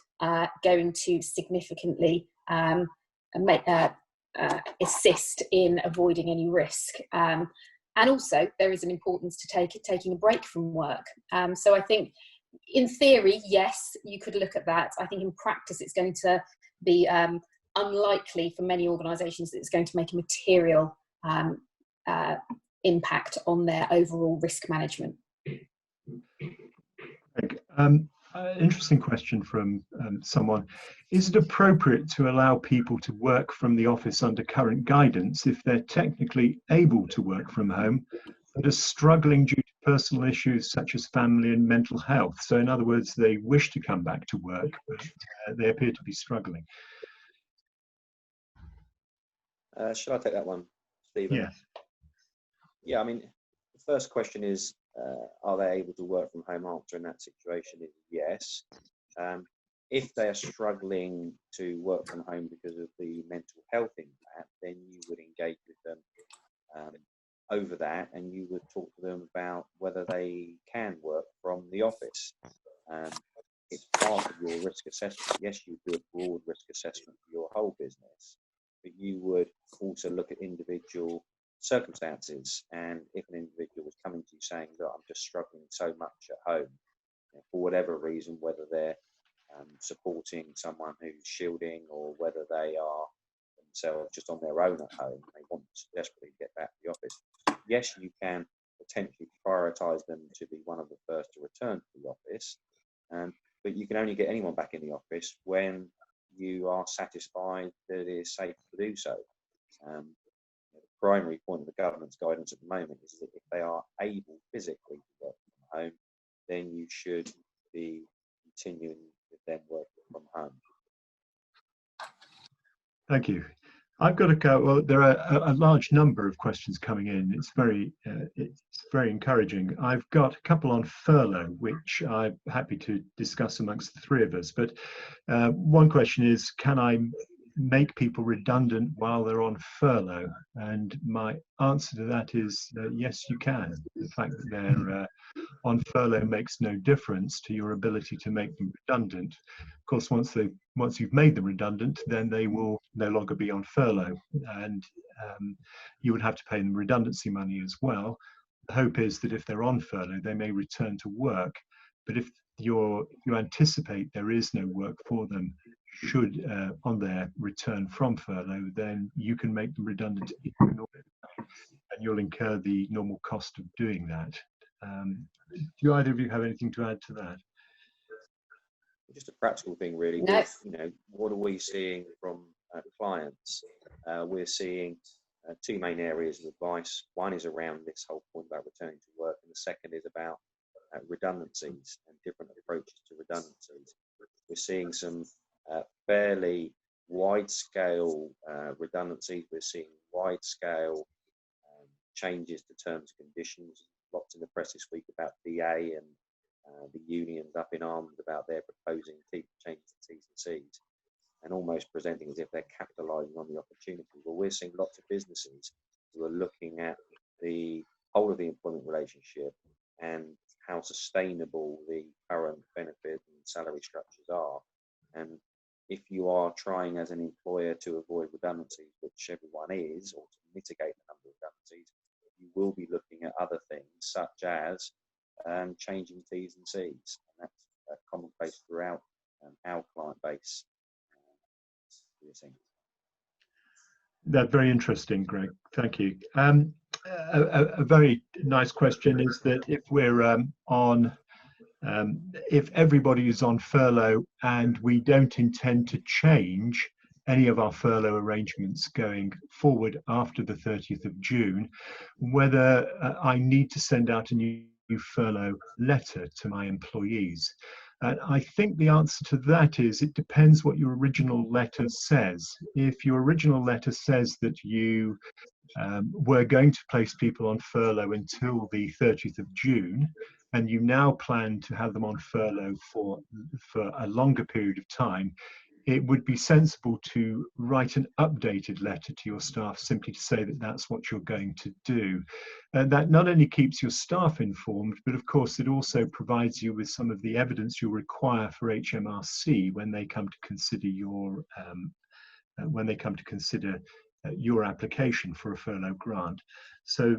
going to significantly assist in avoiding any risk. And also, there is an importance to taking a break from work. So I think, in theory, yes, you could look at that. I think in practice, it's going to be unlikely for many organisations that it's going to make a material impact on their overall risk management. Interesting question from someone. Is it appropriate to allow people to work from the office under current guidance if they're technically able to work from home, but are struggling due to personal issues such as family and mental health? So in other words, they wish to come back to work, but they appear to be struggling. Shall I take that one, Stephen? Yes. Yeah, I mean, the first question is, are they able to work from home? Answer in that situation is yes. If they are struggling to work from home because of the mental health impact, then you would engage with them over that, and you would talk to them about whether they can work from the office. It's part of your risk assessment. Yes, you do a broad risk assessment for your whole business, but you would also look at individual circumstances. And if an individual was coming to you saying that I'm just struggling so much at home, you know, for whatever reason, whether they're supporting someone who's shielding or whether they are themselves just on their own at home, they want to desperately get back to the office, yes, you can potentially prioritise them to be one of the first to return to the office, but you can only get anyone back in the office when you are satisfied that it is safe to do so. The primary point of the government's guidance at the moment is that if they are able physically to work from home, then you should be continuing with them working from home. Thank you. I've got to go. Well, there are a large number of questions coming in. It's very encouraging. I've got a couple on furlough, which I'm happy to discuss amongst the three of us. But one question is, can I make people redundant while they're on furlough? And my answer to that is yes, you can. The fact that they're on furlough makes no difference to your ability to make them redundant. Of course, once you've made them redundant, then they will no longer be on furlough, and you would have to pay them redundancy money as well. The hope is that if they're on furlough, they may return to work. But if you anticipate there is no work for them should on their return from furlough, then you can make them redundant, and you'll incur the normal cost of doing that. Do either of you have anything to add to that? Just a practical thing, really. No. With, you know, what are we seeing from clients? We're seeing two main areas of advice. One is around this whole point about returning to work, and the second is about redundancies and different approaches to redundancies. We're seeing some fairly wide-scale redundancies. We're seeing wide-scale changes to terms and conditions. Lots in the press this week about DA and the unions up in arms about their proposing changes to T's and C's, and almost presenting as if they're capitalising on the opportunity. Well, we're seeing lots of businesses who are looking at the whole of the employment relationship and how sustainable the current benefit and salary structures are. And if you are trying as an employer to avoid redundancies, which everyone is, or to mitigate the number of redundancies, you will be looking at other things such as changing T's and C's. And that's commonplace throughout our client base. That's very interesting, Greg. Thank you. A very nice question is that if we're if everybody is on furlough and we don't intend to change any of our furlough arrangements going forward after the 30th of June, whether I need to send out a new furlough letter to my employees. And I think the answer to that is it depends what your original letter says. If your original letter says that you were going to place people on furlough until the 30th of June, and you now plan to have them on furlough for a longer period of time, it would be sensible to write an updated letter to your staff simply to say that that's what you're going to do. And that not only keeps your staff informed, but of course it also provides you with some of the evidence you'll require for HMRC when they come to consider your your application for a furlough grant. So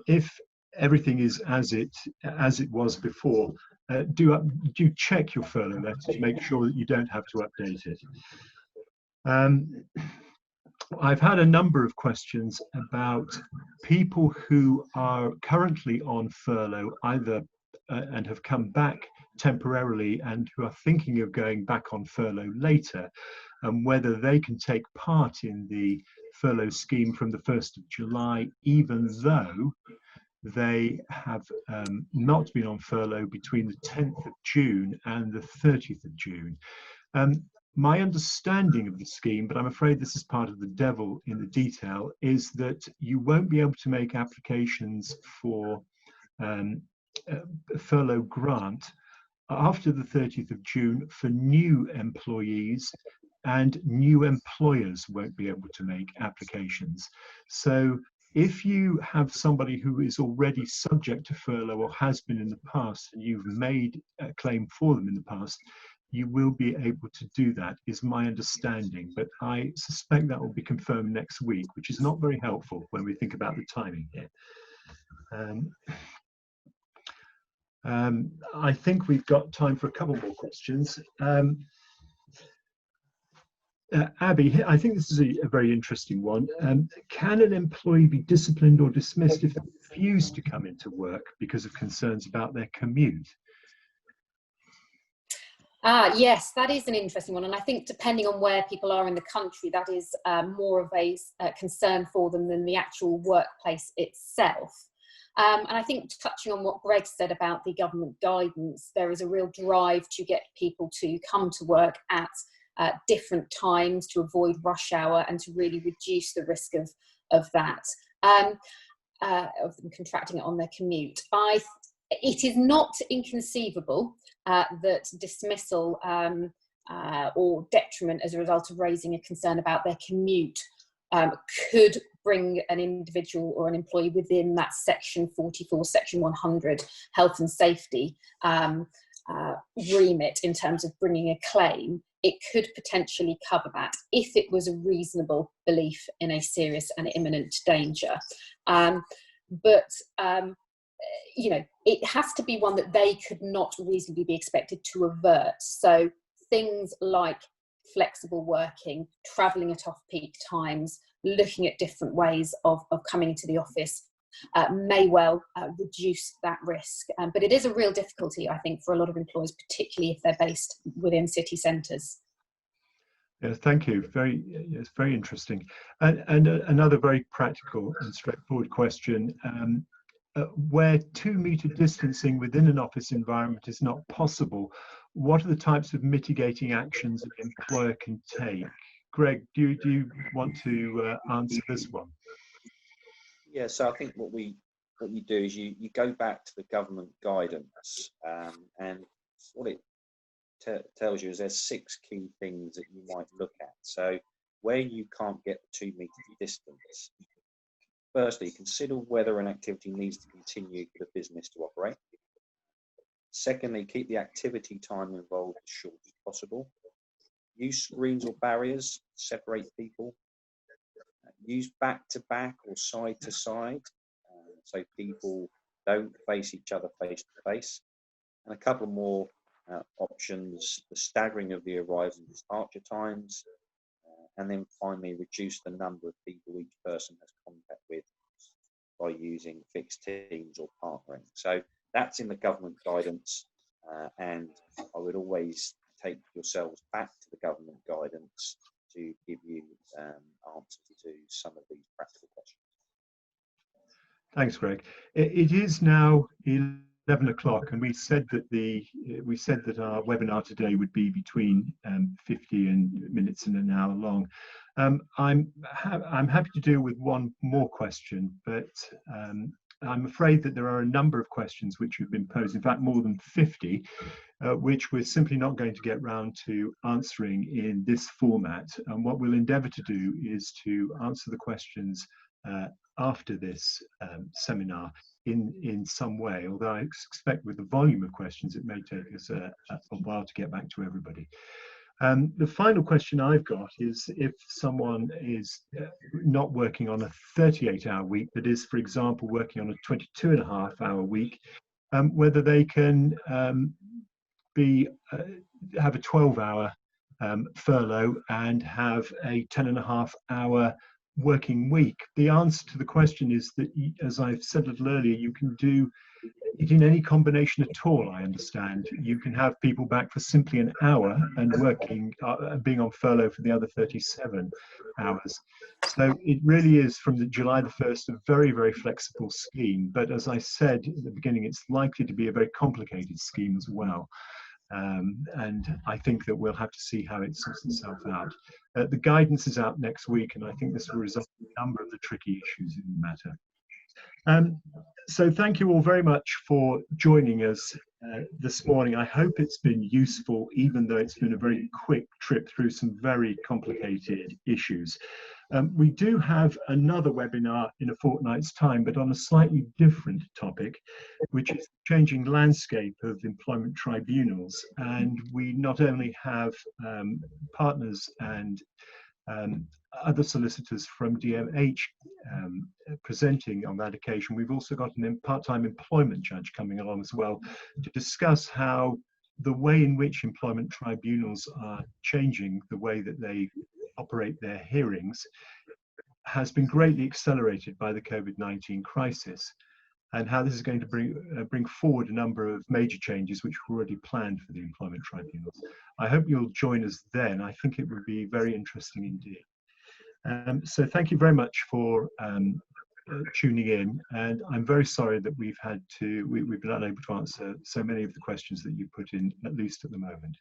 if everything is as it was before, do check your furlough letter to make sure that you don't have to update it. I've had a number of questions about people who are currently on furlough either and have come back temporarily and who are thinking of going back on furlough later, and whether they can take part in the furlough scheme from the 1st of July, even though they have not been on furlough between the 10th of June and the 30th of June. My understanding of the scheme, but I'm afraid this is part of the devil in the detail, is that you won't be able to make applications for a furlough grant after the 30th of June for new employees, and new employers won't be able to make applications. So if you have somebody who is already subject to furlough or has been in the past, and you've made a claim for them in the past, you will be able to do that, is my understanding. But I suspect that will be confirmed next week, which is not very helpful when we think about the timing here. I think we've got time for a couple more questions. Abby, I think this is a very interesting one. Can an employee be disciplined or dismissed if they refuse to come into work because of concerns about their commute? Yes, that is an interesting one. And I think depending on where people are in the country, that is more of a concern for them than the actual workplace itself. And I think touching on what Greg said about the government guidance, there is a real drive to get people to come to work at different times to avoid rush hour and to really reduce the risk of that, of them contracting it on their commute. It is not inconceivable that dismissal or detriment as a result of raising a concern about their commute could bring an individual or an employee within that section 44, section 100 health and safety remit in terms of bringing a claim. It could potentially cover that if it was a reasonable belief in a serious and imminent danger. You know, it has to be one that they could not reasonably be expected to avert. So things like flexible working, travelling at off-peak times, looking at different ways of coming into the office may well reduce that risk. But it is a real difficulty, I think, for a lot of employers, particularly if they're based within city centres. Yes, thank you. It's very interesting. And another very practical and straightforward question. where 2-meter distancing within an office environment is not possible, what are the types of mitigating actions an employer can take? Greg, do you want to answer this one? Yeah, so I think what you do is you go back to the government guidance, and what it tells you is there's 6 key things that you might look at. So where you can't get the 2-meter distance, firstly, consider whether an activity needs to continue for the business to operate. Secondly, keep the activity time involved as short as possible. Use screens or barriers to separate people. Use back-to-back or side-to-side, so people don't face each other face-to-face. And a couple more options: the staggering of the arrival and departure times, and then finally reduce the number of people each person has contact with by using fixed teams or partnering. So that's in the government guidance, and I would always take yourselves back to the government guidance to give you answers to some of these practical questions. Thanks, Greg. It is now 11 o'clock, and we said that our webinar today would be between 50 minutes and an hour long. I'm happy to deal with one more question, but I'm afraid that there are a number of questions which have been posed, in fact more than 50, which we're simply not going to get round to answering in this format. And what we'll endeavour to do is to answer the questions after this seminar in some way, although I expect with the volume of questions it may take us a while to get back to everybody. The final question I've got is if someone is not working on a 38-hour week, but is, for example, working on a 22.5-hour week, whether they can have a 12-hour furlough and have a 10.5-hour working week. The answer to the question is that, as I've said a little earlier, you can do it in any combination at all, I understand. You can have people back for simply an hour and working, being on furlough for the other 37 hours. So it really is, from the July the 1st, a very, very flexible scheme. But as I said at the beginning, it's likely to be a very complicated scheme as well. And I think that we'll have to see how it sorts itself out. The guidance is out next week, and I think this will resolve a number of the tricky issues in the matter. So thank you all very much for joining us this morning. I hope it's been useful, even though it's been a very quick trip through some very complicated issues. We do have another webinar in a fortnight's time, but on a slightly different topic, which is the changing landscape of employment tribunals. And we not only have partners and other solicitors from DMH presenting on that occasion. We've also got a part-time employment judge coming along as well to discuss how the way in which employment tribunals are changing the way that they operate their hearings has been greatly accelerated by the COVID-19 crisis, and how this is going to bring forward a number of major changes which were already planned for the employment tribunals. I hope you'll join us then. I think it would be very interesting indeed. So thank you very much for tuning in, and I'm very sorry that we've been unable to answer so many of the questions that you put in, at least at the moment.